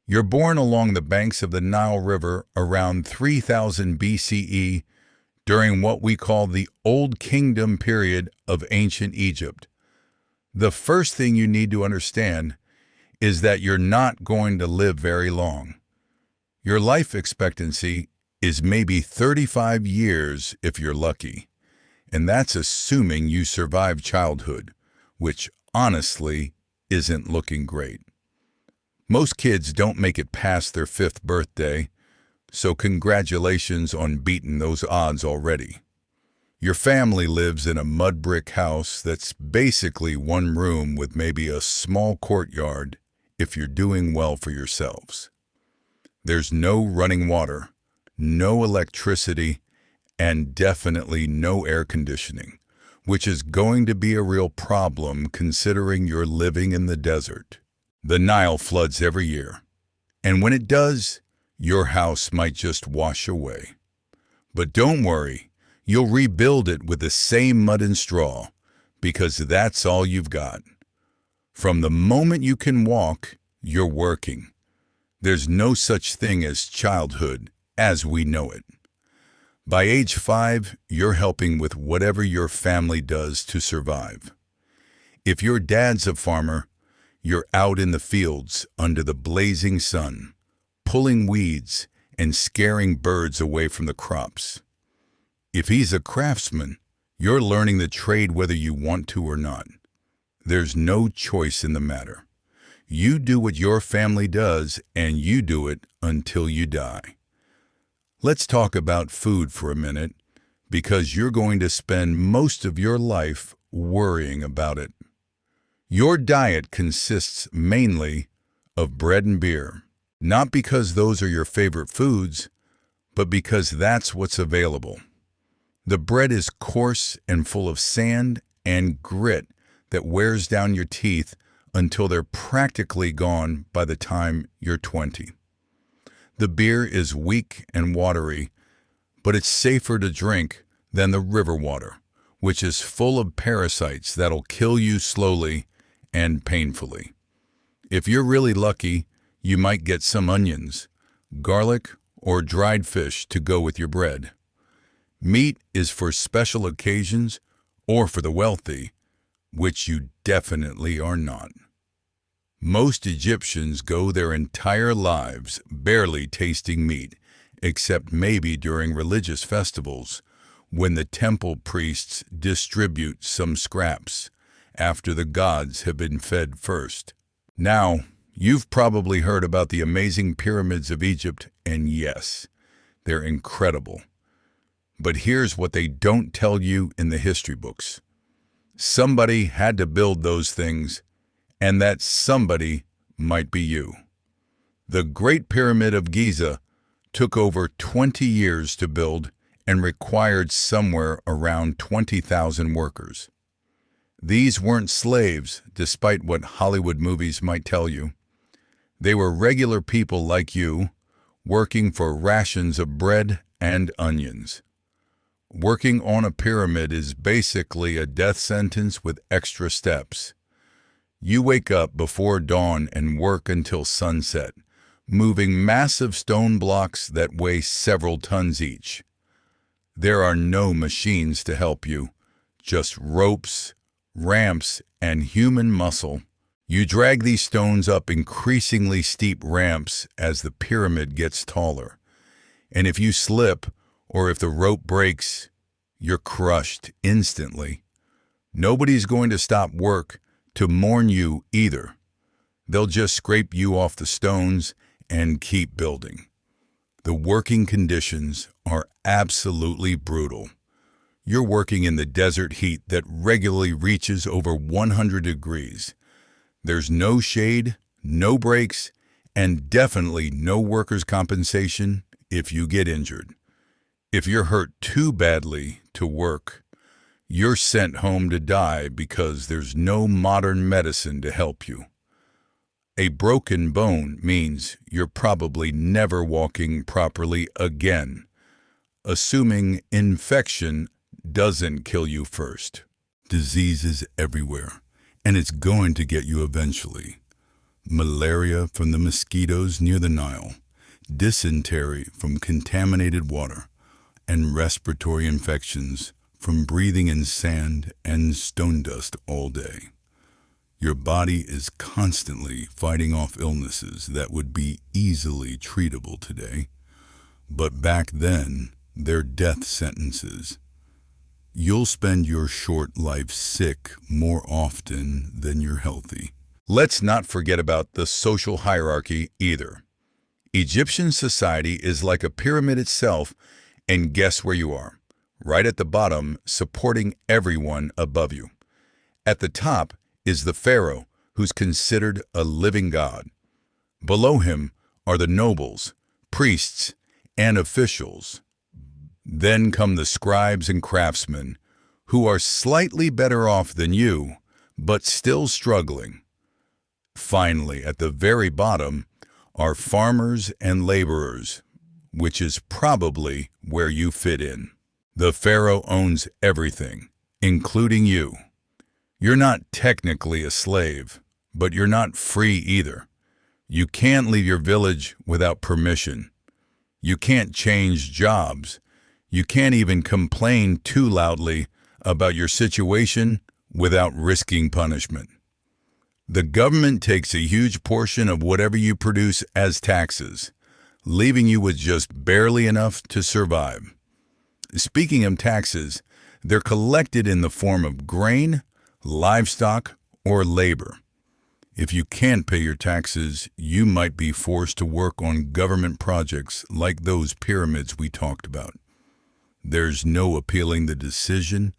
You're born along the banks of the Nile River around 3000 BCE during what we call the Old Kingdom period of ancient Egypt. The first thing you need to understand is that you're not going to live very long. Your life expectancy is maybe 35 years if you're lucky, and that's assuming you survive childhood, which honestly isn't looking great. Most kids don't make it past their 5th birthday, so congratulations on beating those odds already. Your family lives in a mud brick house that's basically one room with maybe a small courtyard if you're doing well for yourselves. There's no running water, no electricity, and definitely no air conditioning, which is going to be a real problem considering you're living in the desert. The Nile floods every year, and when it does, your house might just wash away. But don't worry, you'll rebuild it with the same mud and straw, because that's all you've got. From the moment you can walk, you're working. There's no such thing as childhood as we know it. By age 5, you're helping with whatever your family does to survive. If your dad's a farmer, you're out in the fields under the blazing sun, pulling weeds and scaring birds away from the crops. If he's a craftsman, you're learning the trade whether you want to or not. There's no choice in the matter. You do what your family does, and you do it until you die. Let's talk about food for a minute, because you're going to spend most of your life worrying about it. Your diet consists mainly of bread and beer, not because those are your favorite foods, but because that's what's available. The bread is coarse and full of sand and grit that wears down your teeth until they're practically gone by the time you're 20. The beer is weak and watery, but it's safer to drink than the river water, which is full of parasites that'll kill you slowly and painfully. If you're really lucky, you might get some onions, garlic, or dried fish to go with your bread. Meat is for special occasions or for the wealthy, which you definitely are not. Most Egyptians go their entire lives barely tasting meat, except maybe during religious festivals, when the temple priests distribute some scraps after the gods have been fed first. Now, you've probably heard about the amazing pyramids of Egypt, and yes, they're incredible. But here's what they don't tell you in the history books. Somebody had to build those things, and that somebody might be you. The Great Pyramid of Giza took over 20 years to build and required somewhere around 20,000 workers. These weren't slaves, despite what Hollywood movies might tell you. They were regular people like you, working for rations of bread and onions. Working on a pyramid is basically a death sentence with extra steps. You wake up before dawn and work until sunset, moving massive stone blocks that weigh several tons each. There are no machines to help you, just ropes, ramps, and human muscle. You drag these stones up increasingly steep ramps as the pyramid gets taller. And if you slip, or if the rope breaks, you're crushed instantly. Nobody's going to stop work to mourn you either. They'll just scrape you off the stones and keep building. The working conditions are absolutely brutal. You're working in the desert heat that regularly reaches over 100 degrees. There's no shade, no breaks, and definitely no workers' compensation if you get injured. If you're hurt too badly to work, you're sent home to die because there's no modern medicine to help you. A broken bone means you're probably never walking properly again, assuming infection doesn't kill you first. Disease is everywhere, and it's going to get you eventually. malaria from the mosquitoes near the Nile, dysentery from contaminated water, and respiratory infections from breathing in sand and stone dust all day. Your body is constantly fighting off illnesses that would be easily treatable today, but back then, they're death sentences. You'll spend your short life sick more often than you're healthy. Let's not forget about the social hierarchy either. Egyptian society is like a pyramid itself, and guess where you are? Right at the bottom, supporting everyone above you. At the top is the pharaoh, who's considered a living god. Below him are the nobles, priests, and officials. Then come the scribes and craftsmen, who are slightly better off than you, but still struggling. Finally, at the very bottom are farmers and laborers, which is probably where you fit in. The pharaoh owns everything, including you. You're not technically a slave, but you're not free either. You can't leave your village without permission. You can't change jobs. You can't even complain too loudly about your situation without risking punishment. The government takes a huge portion of whatever you produce as taxes, leaving you with just barely enough to survive. Speaking of taxes, they're collected in the form of grain, livestock, or labor. If you can't pay your taxes, you might be forced to work on government projects like those pyramids we talked about. There's no appealing the decision,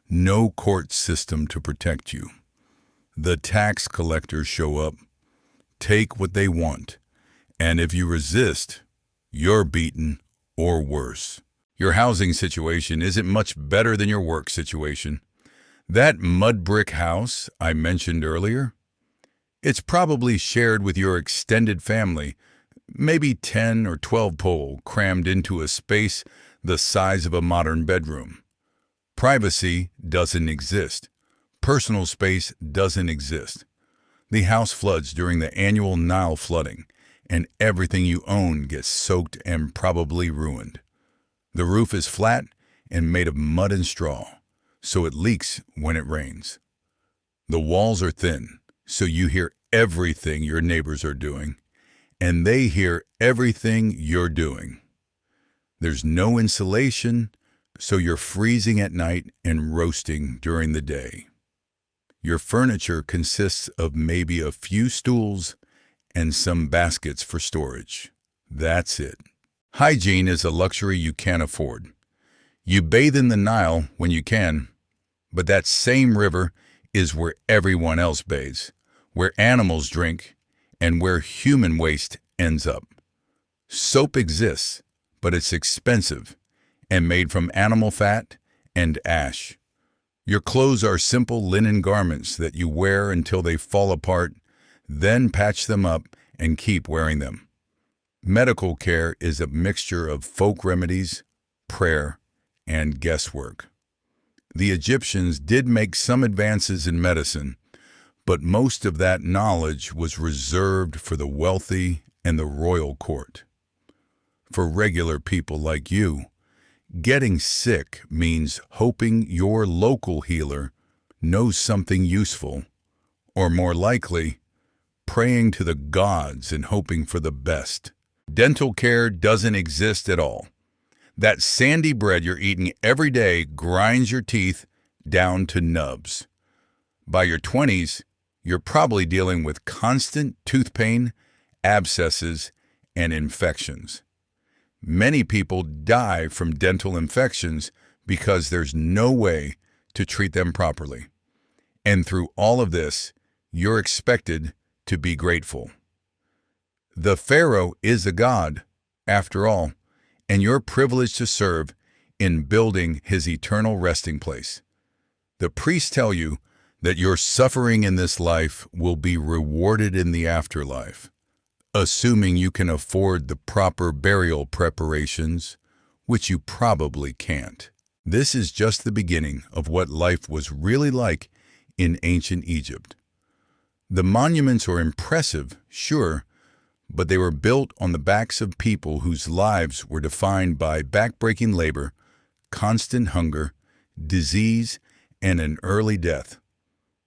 no court system to protect you. The tax collectors show up, take what they want, and if you resist, you're beaten or worse. Your housing situation isn't much better than your work situation. That mud brick house I mentioned earlier, it's probably shared with your extended family, maybe 10 or 12 people crammed into a space the size of a modern bedroom. Privacy doesn't exist. Personal space doesn't exist. The house floods during the annual Nile flooding, and everything you own gets soaked and probably ruined. The roof is flat and made of mud and straw, so it leaks when it rains. The walls are thin, so you hear everything your neighbors are doing, and they hear everything you're doing. There's no insulation, so you're freezing at night and roasting during the day. Your furniture consists of maybe a few stools and some baskets for storage. That's it. Hygiene is a luxury you can't afford. You bathe in the Nile when you can, but that same river is where everyone else bathes, where animals drink, and where human waste ends up. Soap exists, but it's expensive and made from animal fat and ash. Your clothes are simple linen garments that you wear until they fall apart, then patch them up and keep wearing them. Medical care is a mixture of folk remedies, prayer, and guesswork. The Egyptians did make some advances in medicine, but most of that knowledge was reserved for the wealthy and the royal court. For regular people like you, getting sick means hoping your local healer knows something useful, or more likely, praying to the gods and hoping for the best. Dental care doesn't exist at all. That sandy bread you're eating every day grinds your teeth down to nubs. By your 20s, you're probably dealing with constant tooth pain, abscesses, and infections. Many people die from dental infections because there's no way to treat them properly. And through all of this, you're expected to be grateful. The pharaoh is a god, after all, and you're privileged to serve in building his eternal resting place. The priests tell you that your suffering in this life will be rewarded in the afterlife, assuming you can afford the proper burial preparations, which you probably can't. This is just the beginning of what life was really like in ancient Egypt. The monuments are impressive, sure, but they were built on the backs of people whose lives were defined by backbreaking labor, constant hunger, disease, and an early death.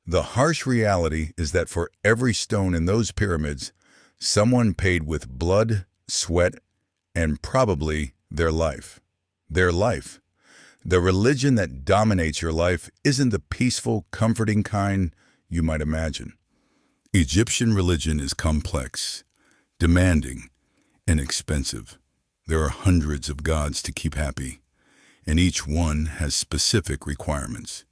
The harsh reality is that for every stone in those pyramids, someone paid with blood, sweat, and probably their life. Their life. The religion that dominates your life isn't the peaceful, comforting kind you might imagine. Egyptian religion is complex, demanding, and expensive. There are hundreds of gods to keep happy, and each one has specific requirements.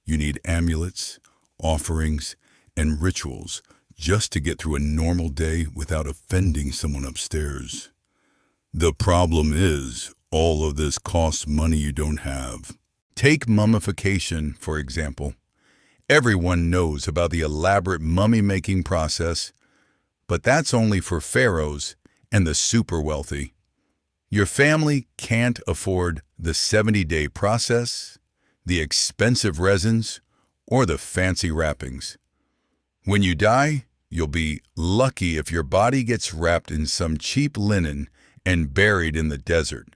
You need amulets, offerings, and rituals just to get through a normal day without offending someone upstairs. The problem is, all of this costs money you don't have. Take mummification, for example. Everyone knows about the elaborate mummy-making process, but that's only for pharaohs and the super wealthy. Your family can't afford the 70-day process, the expensive resins, or the fancy wrappings. When you die, you'll be lucky if your body gets wrapped in some cheap linen and buried in the desert.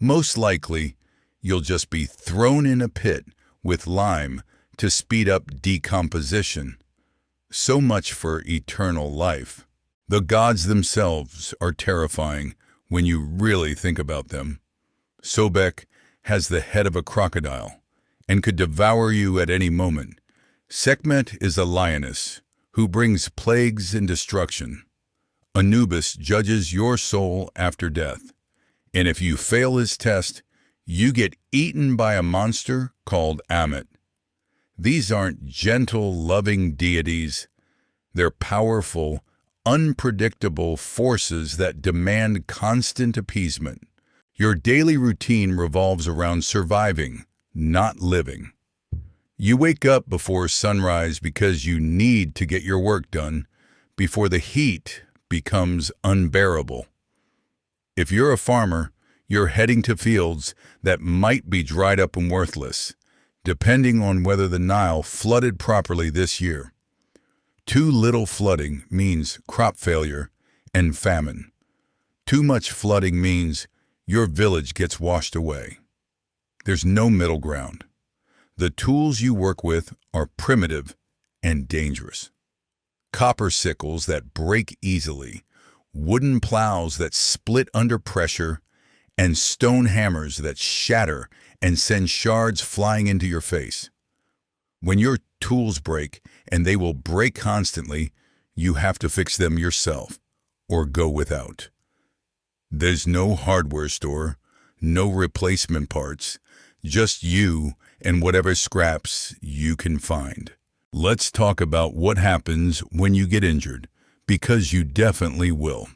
Most likely, you'll just be thrown in a pit with lime to speed up decomposition. So much for eternal life. The gods themselves are terrifying when you really think about them. Sobek has the head of a crocodile and could devour you at any moment. Sekhmet is a lioness who brings plagues and destruction. Anubis judges your soul after death, and if you fail his test, you get eaten by a monster called Ammit. These aren't gentle, loving deities. They're powerful, unpredictable forces that demand constant appeasement. Your daily routine revolves around surviving, not living. You wake up before sunrise because you need to get your work done before the heat becomes unbearable. If you're a farmer, you're heading to fields that might be dried up and worthless, depending on whether the Nile flooded properly this year. Too little flooding means crop failure and famine. Too much flooding means your village gets washed away. There's no middle ground. The tools you work with are primitive and dangerous. Copper sickles that break easily, wooden plows that split under pressure, and stone hammers that shatter and send shards flying into your face. When your tools break, and they will break constantly, you have to fix them yourself or go without. There's no hardware store, no replacement parts, just you and whatever scraps you can find. Let's talk about what happens when you get injured, because you definitely will.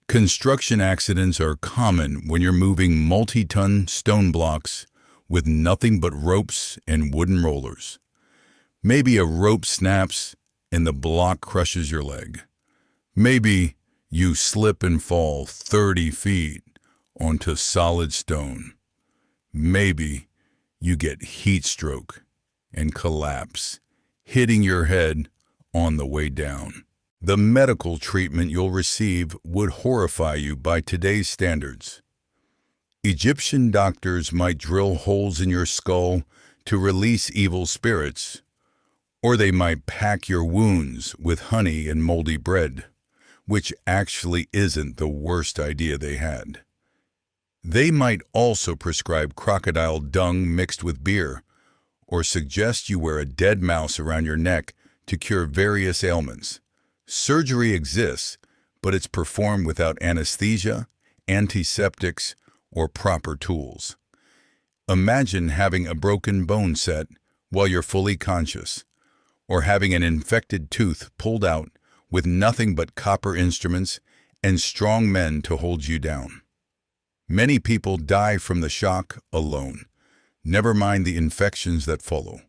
Construction accidents are common when you're moving multi-ton stone blocks with nothing but ropes and wooden rollers. Maybe a rope snaps and the block crushes your leg. Maybe you slip and fall 30 feet onto solid stone. Maybe you get heat stroke and collapse, hitting your head on the way down. The medical treatment you'll receive would horrify you by today's standards. Egyptian doctors might drill holes in your skull to release evil spirits, or they might pack your wounds with honey and moldy bread, which actually isn't the worst idea they had. They might also prescribe crocodile dung mixed with beer, or suggest you wear a dead mouse around your neck to cure various ailments. Surgery exists, but it's performed without anesthesia, antiseptics, or proper tools. Imagine having a broken bone set while you're fully conscious, or having an infected tooth pulled out with nothing but copper instruments and strong men to hold you down. Many people die from the shock alone, never mind the infections that follow.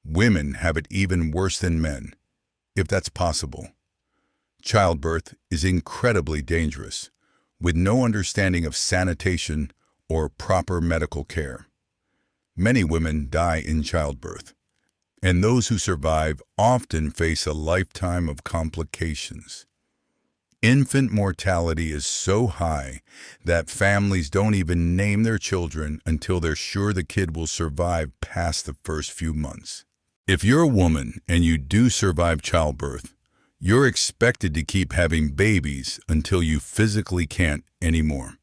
Women have it even worse than men, if that's possible. Childbirth is incredibly dangerous, with no understanding of sanitation or proper medical care. Many women die in childbirth, and those who survive often face a lifetime of complications. Infant mortality is so high that families don't even name their children until they're sure the kid will survive past the first few months. If you're a woman and you do survive childbirth, you're expected to keep having babies until you physically can't anymore.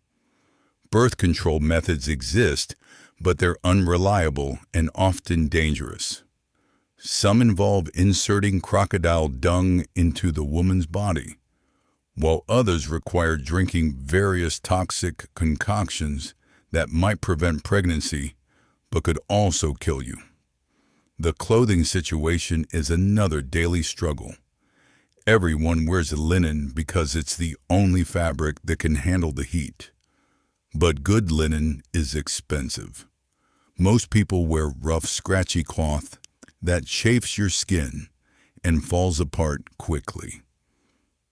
Birth control methods exist, but they're unreliable and often dangerous. Some involve inserting crocodile dung into the woman's body, while others require drinking various toxic concoctions that might prevent pregnancy but could also kill you. The clothing situation is another daily struggle. Everyone wears linen because it's the only fabric that can handle the heat. But good linen is expensive. Most people wear rough, scratchy cloth that chafes your skin and falls apart quickly.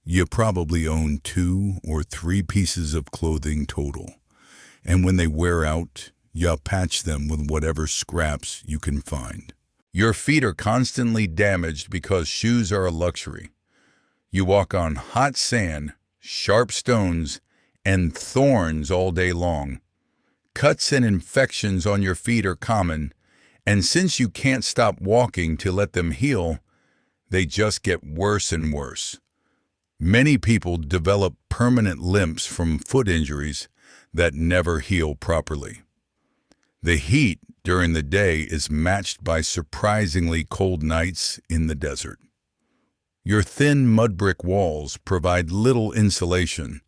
You probably own 2 or 3 pieces of clothing total, and when they wear out, you patch them with whatever scraps you can find. Your feet are constantly damaged because shoes are a luxury. You walk on hot sand, sharp stones, and thorns all day long. Cuts and infections on your feet are common, and since you can't stop walking to let them heal, they just get worse and worse. Many people develop permanent limps from foot injuries that never heal properly. The heat during the day is matched by surprisingly cold nights in the desert. Your thin mud brick walls provide little insulation,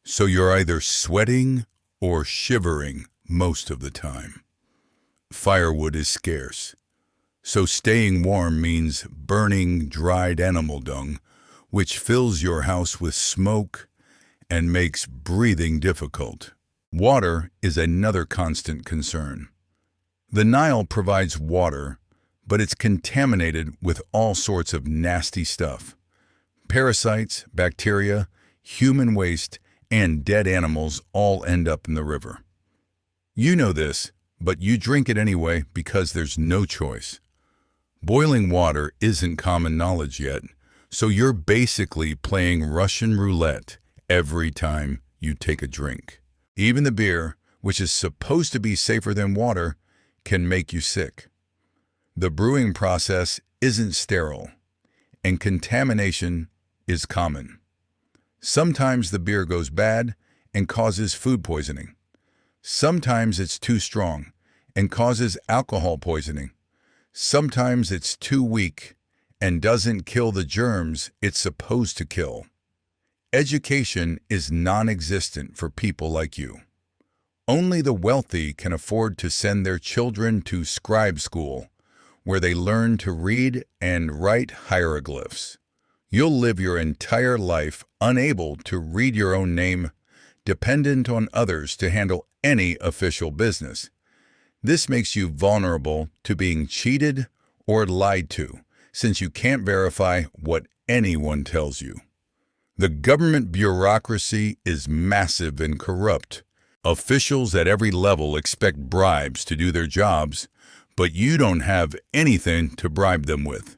so you're either sweating or shivering most of the time. Firewood is scarce, so staying warm means burning dried animal dung, which fills your house with smoke and makes breathing difficult. Water is another constant concern. The Nile provides water, but it's contaminated with all sorts of nasty stuff. Parasites, bacteria, human waste, and dead animals all end up in the river. You know this, but you drink it anyway because there's no choice. Boiling water isn't common knowledge yet, so you're basically playing Russian roulette every time you take a drink. Even the beer, which is supposed to be safer than water, can make you sick. The brewing process isn't sterile, and contamination is common. Sometimes the beer goes bad and causes food poisoning. Sometimes it's too strong and causes alcohol poisoning. Sometimes it's too weak and doesn't kill the germs it's supposed to kill. Education is non-existent for people like you. Only the wealthy can afford to send their children to scribe school, where they learn to read and write hieroglyphs. You'll live your entire life unable to read your own name, dependent on others to handle any official business. This makes you vulnerable to being cheated or lied to, since you can't verify what anyone tells you. The government bureaucracy is massive and corrupt. Officials at every level expect bribes to do their jobs, but you don't have anything to bribe them with.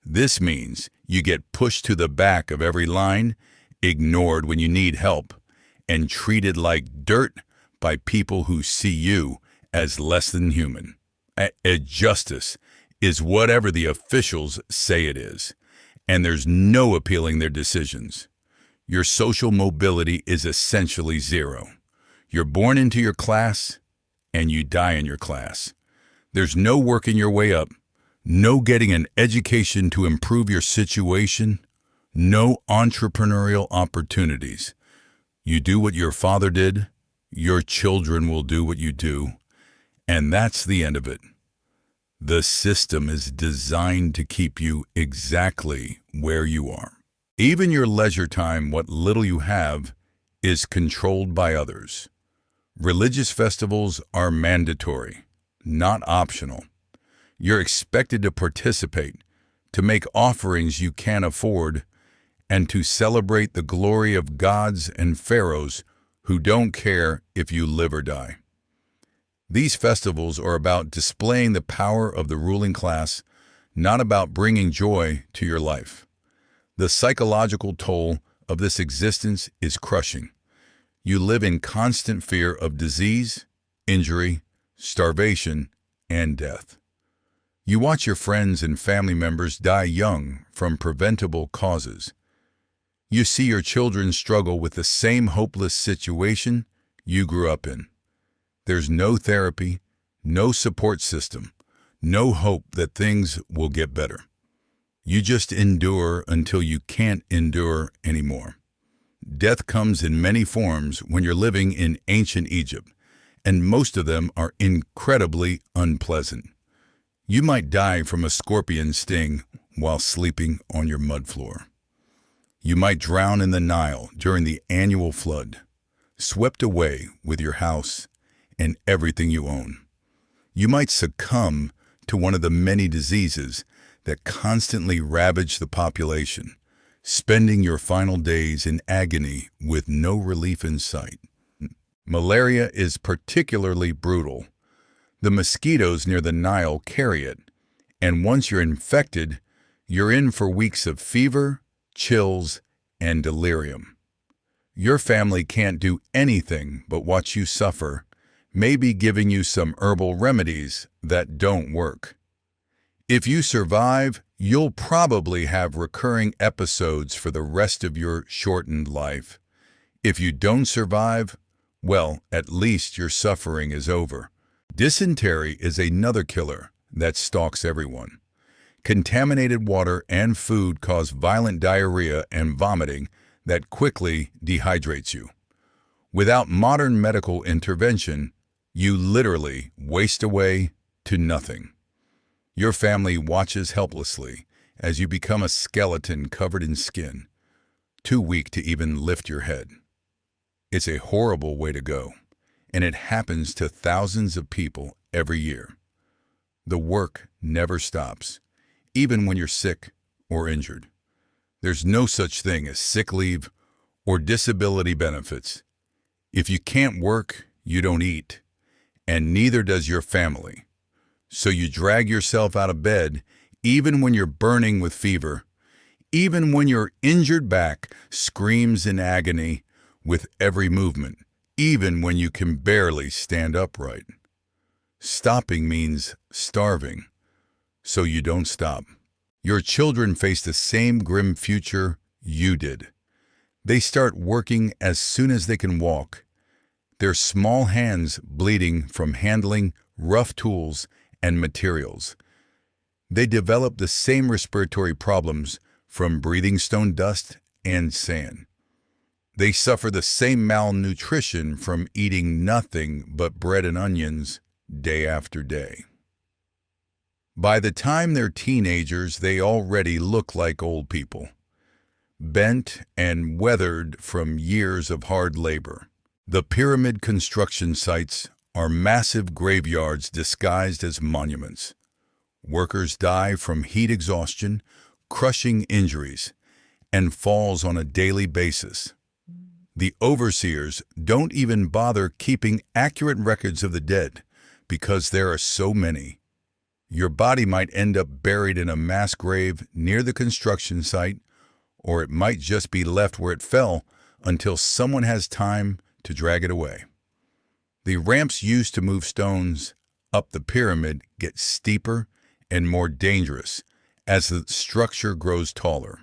This means you get pushed to the back of every line, ignored when you need help, and treated like dirt by people who see you as less than human. Justice is whatever the officials say it is, and there's no appealing their decisions. Your social mobility is essentially zero. You're born into your class, and you die in your class. There's no working your way up, no getting an education to improve your situation, no entrepreneurial opportunities. You do what your father did, your children will do what you do, and that's the end of it. The system is designed to keep you exactly where you are. Even your leisure time, what little you have, is controlled by others. Religious festivals are mandatory, not optional. You're expected to participate, to make offerings you can't afford, and to celebrate the glory of gods and pharaohs who don't care if you live or die. These festivals are about displaying the power of the ruling class, not about bringing joy to your life. The psychological toll of this existence is crushing. You live in constant fear of disease, injury, starvation, and death. You watch your friends and family members die young from preventable causes. You see your children struggle with the same hopeless situation you grew up in. There's no therapy, no support system, no hope that things will get better. You just endure until you can't endure anymore. Death comes in many forms when you're living in ancient Egypt, and most of them are incredibly unpleasant. You might die from a scorpion sting while sleeping on your mud floor. You might drown in the Nile during the annual flood, swept away with your house and everything you own. You might succumb to one of the many diseases that constantly ravage the population, spending your final days in agony with no relief in sight. Malaria is particularly brutal. The mosquitoes near the Nile carry it, and once you're infected, you're in for weeks of fever, chills, and delirium. Your family can't do anything but watch you suffer, maybe giving you some herbal remedies that don't work. If you survive, you'll probably have recurring episodes for the rest of your shortened life. If you don't survive, well, at least your suffering is over. Dysentery is another killer that stalks everyone. Contaminated water and food cause violent diarrhea and vomiting that quickly dehydrates you. Without modern medical intervention, you literally waste away to nothing. Your family watches helplessly as you become a skeleton covered in skin, too weak to even lift your head. It's a horrible way to go, and it happens to thousands of people every year. The work never stops, even when you're sick or injured. There's no such thing as sick leave or disability benefits. If you can't work, you don't eat, and neither does your family. So you drag yourself out of bed even when you're burning with fever, even when your injured back screams in agony with every movement, even when you can barely stand upright. Stopping means starving, so you don't stop. Your children face the same grim future you did. They start working as soon as they can walk, their small hands bleeding from handling rough tools and materials. They develop the same respiratory problems from breathing stone dust and sand. They suffer the same malnutrition from eating nothing but bread and onions day after day. By the time they're teenagers, they already look like old people, bent and weathered from years of hard labor. The pyramid construction sites are massive graveyards disguised as monuments. Workers die from heat exhaustion, crushing injuries, and falls on a daily basis. The overseers don't even bother keeping accurate records of the dead because there are so many. Your body might end up buried in a mass grave near the construction site, or it might just be left where it fell until someone has time to drag it away. The ramps used to move stones up the pyramid get steeper and more dangerous as the structure grows taller.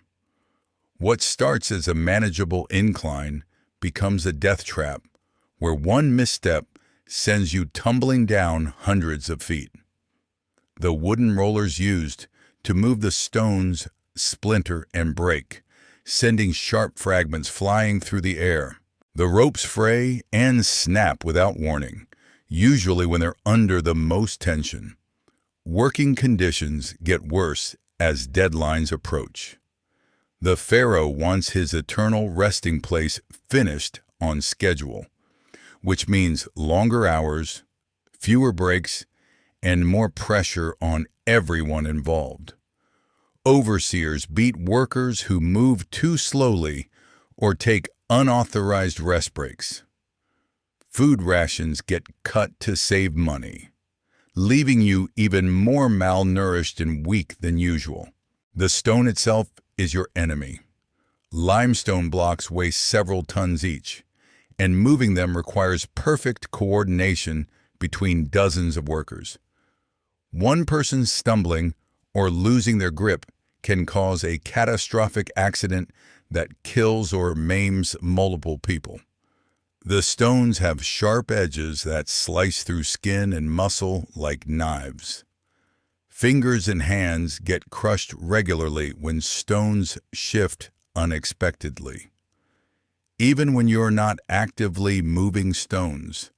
What starts as a manageable incline becomes a death trap where one misstep sends you tumbling down hundreds of feet. The wooden rollers used to move the stones splinter and break, sending sharp fragments flying through the air. The ropes fray and snap without warning, usually when they're under the most tension. Working conditions get worse as deadlines approach. The pharaoh wants his eternal resting place finished on schedule, which means longer hours, fewer breaks, and more pressure on everyone involved. Overseers beat workers who move too slowly or take unauthorized rest breaks. Food rations get cut to save money. leaving you even more malnourished and weak than usual. The stone itself is your enemy. Limestone blocks weigh several tons each, and moving them requires perfect coordination between dozens of workers. One person stumbling or losing their grip can cause a catastrophic accident that kills or maims multiple people. The stones have sharp edges that slice through skin and muscle like knives. Fingers and hands get crushed regularly when stones shift unexpectedly. Even when you're not actively moving stones,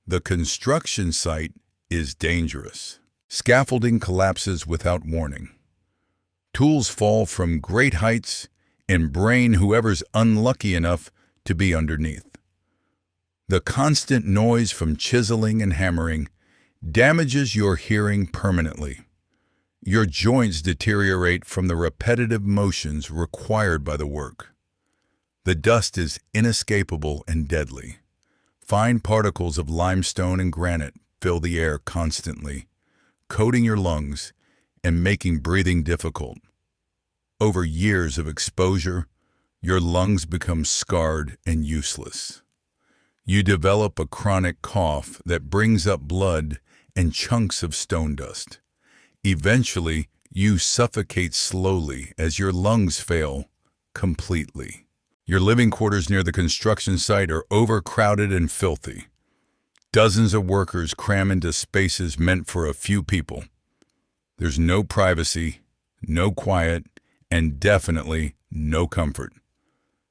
the construction site is dangerous. Scaffolding collapses without warning. Tools fall from great heights and brain whoever's unlucky enough to be underneath. The constant noise from chiseling and hammering damages your hearing permanently. Your joints deteriorate from the repetitive motions required by the work. The dust is inescapable and deadly. Fine particles of limestone and granite fill the air constantly, coating your lungs and making breathing difficult. Over years of exposure, your lungs become scarred and useless. You develop a chronic cough that brings up blood and chunks of stone dust. Eventually, you suffocate slowly as your lungs fail completely. Your living quarters near the construction site are overcrowded and filthy. Dozens of workers cram into spaces meant for a few people. There's no privacy, no quiet, and definitely no comfort.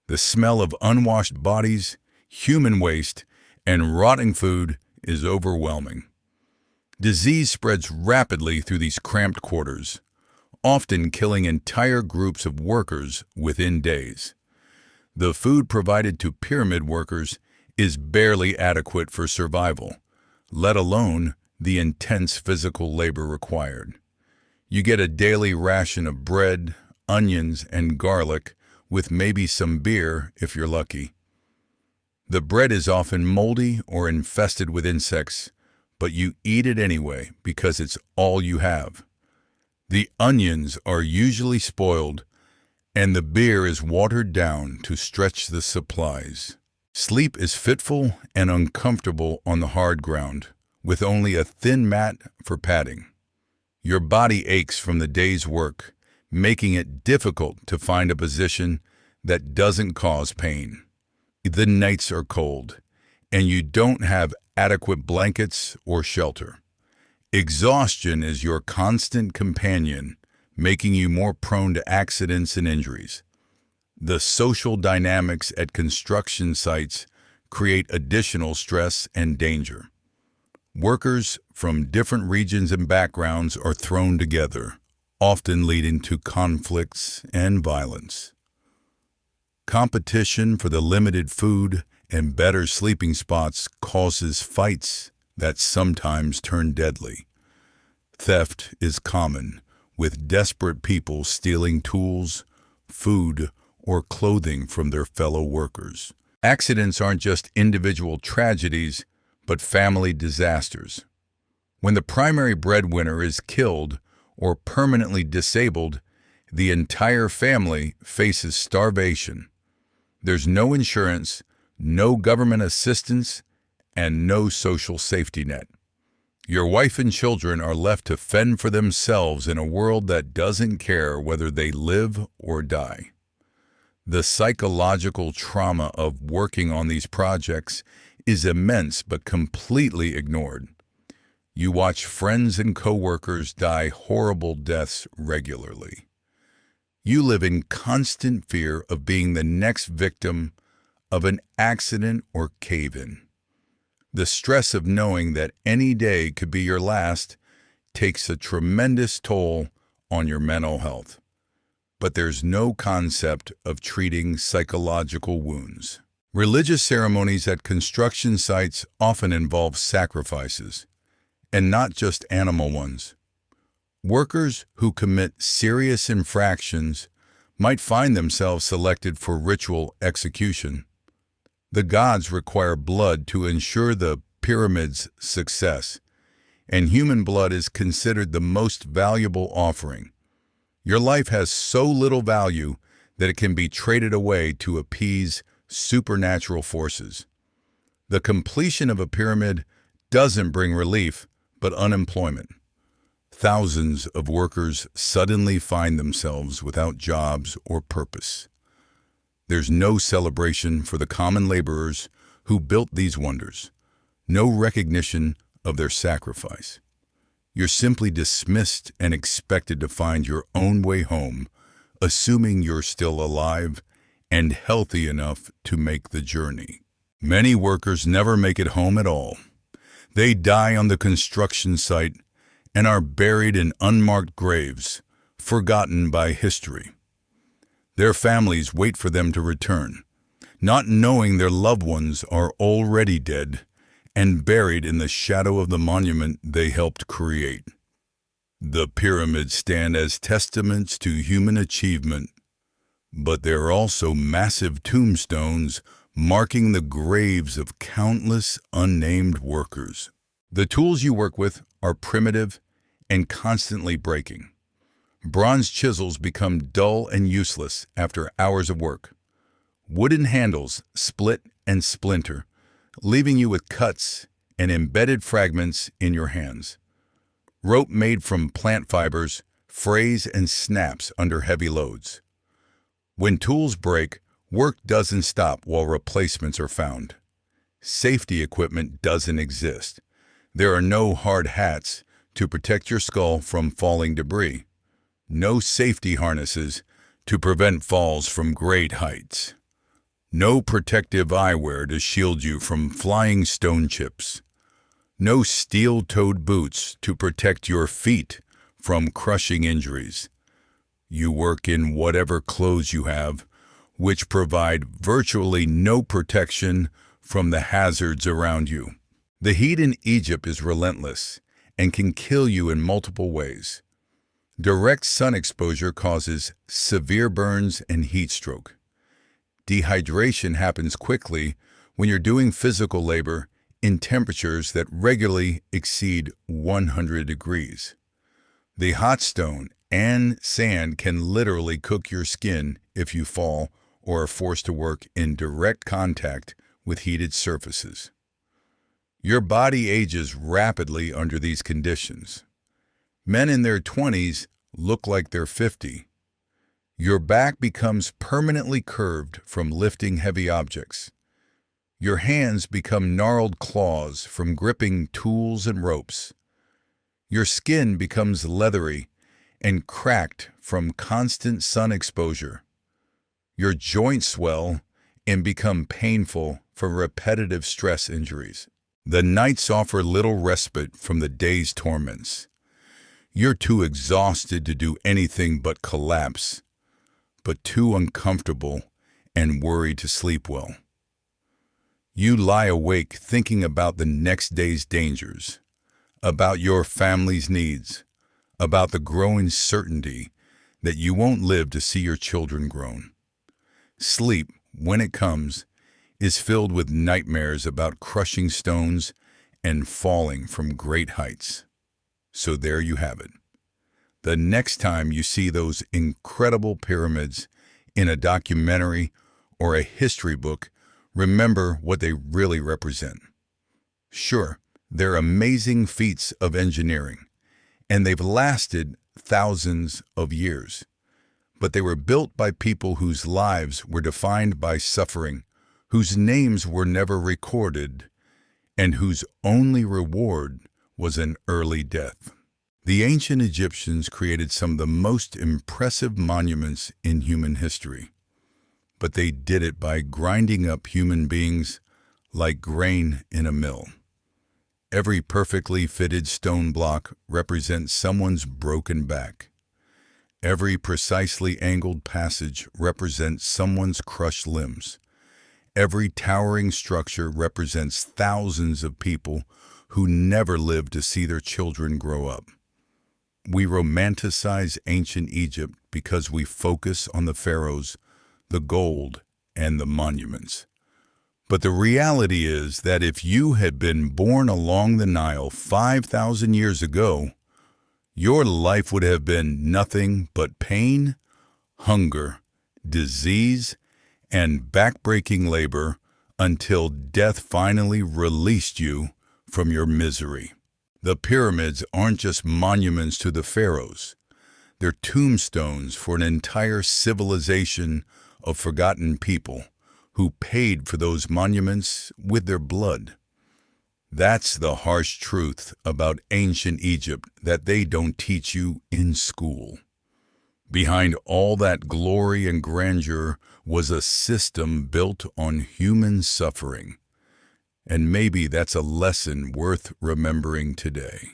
The smell of unwashed bodies, human waste, and rotting food is overwhelming. Disease spreads rapidly through these cramped quarters, often killing entire groups of workers within days. The food provided to pyramid workers is barely adequate for survival, let alone the intense physical labor required. You get a daily ration of bread, onions, and garlic, with maybe some beer if you're lucky. The bread is often moldy or infested with insects, but you eat it anyway because it's all you have. The onions are usually spoiled, and the beer is watered down to stretch the supplies. Sleep is fitful and uncomfortable on the hard ground, with only a thin mat for padding. Your body aches from the day's work, making it difficult to find a position that doesn't cause pain. The nights are cold, and you don't have adequate blankets or shelter. Exhaustion is your constant companion, making you more prone to accidents and injuries. The social dynamics at construction sites create additional stress and danger. Workers from different regions and backgrounds are thrown together, often leading to conflicts and violence. Competition for the limited food and better sleeping spots causes fights that sometimes turn deadly. Theft is common, with desperate people stealing tools, food, or clothing from their fellow workers. Accidents aren't just individual tragedies, but family disasters. When the primary breadwinner is killed or permanently disabled, the entire family faces starvation. There's no insurance, no government assistance, and no social safety net. Your wife and children are left to fend for themselves in a world that doesn't care whether they live or die. The psychological trauma of working on these projects is immense but completely ignored. You watch friends and coworkers die horrible deaths regularly. You live in constant fear of being the next victim of an accident or cave-in. The stress of knowing that any day could be your last takes a tremendous toll on your mental health. But there's no concept of treating psychological wounds. Religious ceremonies at construction sites often involve sacrifices, and not just animal ones. Workers who commit serious infractions might find themselves selected for ritual execution. The gods require blood to ensure the pyramid's success, and human blood is considered the most valuable offering. Your life has so little value that it can be traded away to appease supernatural forces. The completion of a pyramid doesn't bring relief, but unemployment. Thousands of workers suddenly find themselves without jobs or purpose. There's no celebration for the common laborers who built these wonders, no recognition of their sacrifice. You're simply dismissed and expected to find your own way home, assuming you're still alive and healthy enough to make the journey. Many workers never make it home at all. They die on the construction site and are buried in unmarked graves, forgotten by history. Their families wait for them to return, not knowing their loved ones are already dead and buried in the shadow of the monument they helped create. The pyramids stand as testaments to human achievement, but they're also massive tombstones marking the graves of countless unnamed workers. The tools you work with are primitive and constantly breaking. Bronze chisels become dull and useless after hours of work. Wooden handles split and splinter, leaving you with cuts and embedded fragments in your hands. Rope made from plant fibers frays and snaps under heavy loads. When tools break, work doesn't stop while replacements are found. Safety equipment doesn't exist. There are no hard hats to protect your skull from falling debris. No safety harnesses to prevent falls from great heights. No protective eyewear to shield you from flying stone chips. No steel-toed boots to protect your feet from crushing injuries. You work in whatever clothes you have, which provide virtually no protection from the hazards around you. The heat in Egypt is relentless and can kill you in multiple ways. Direct sun exposure causes severe burns and heat stroke. Dehydration happens quickly when you're doing physical labor in temperatures that regularly exceed 100 degrees. The hot stone and sand can literally cook your skin if you fall or are forced to work in direct contact with heated surfaces. Your body ages rapidly under these conditions. Men in their 20s look like they're 50. Your back becomes permanently curved from lifting heavy objects. Your hands become gnarled claws from gripping tools and ropes. Your skin becomes leathery and cracked from constant sun exposure. Your joints swell and become painful from repetitive stress injuries. The nights offer little respite from the day's torments. You're too exhausted to do anything but collapse, but too uncomfortable and worried to sleep well. You lie awake thinking about the next day's dangers, about your family's needs, about the growing certainty that you won't live to see your children grown. Sleep, when it comes, is filled with nightmares about crushing stones and falling from great heights. So there you have it. The next time you see those incredible pyramids in a documentary or a history book, remember what they really represent. Sure, they're amazing feats of engineering, and they've lasted thousands of years. But they were built by people whose lives were defined by suffering, whose names were never recorded, and whose only reward was an early death. The ancient Egyptians created some of the most impressive monuments in human history, but they did it by grinding up human beings like grain in a mill. Every perfectly fitted stone block represents someone's broken back. Every precisely angled passage represents someone's crushed limbs. Every towering structure represents thousands of people who never lived to see their children grow up. We romanticize ancient Egypt because we focus on the pharaohs, the gold, and the monuments. But the reality is that if you had been born along the Nile 5,000 years ago, your life would have been nothing but pain, hunger, disease, and backbreaking labor until death finally released you from your misery. The pyramids aren't just monuments to the pharaohs. They're tombstones for an entire civilization of forgotten people who paid for those monuments with their blood. That's the harsh truth about ancient Egypt that they don't teach you in school. Behind all that glory and grandeur was a system built on human suffering. And maybe that's a lesson worth remembering today.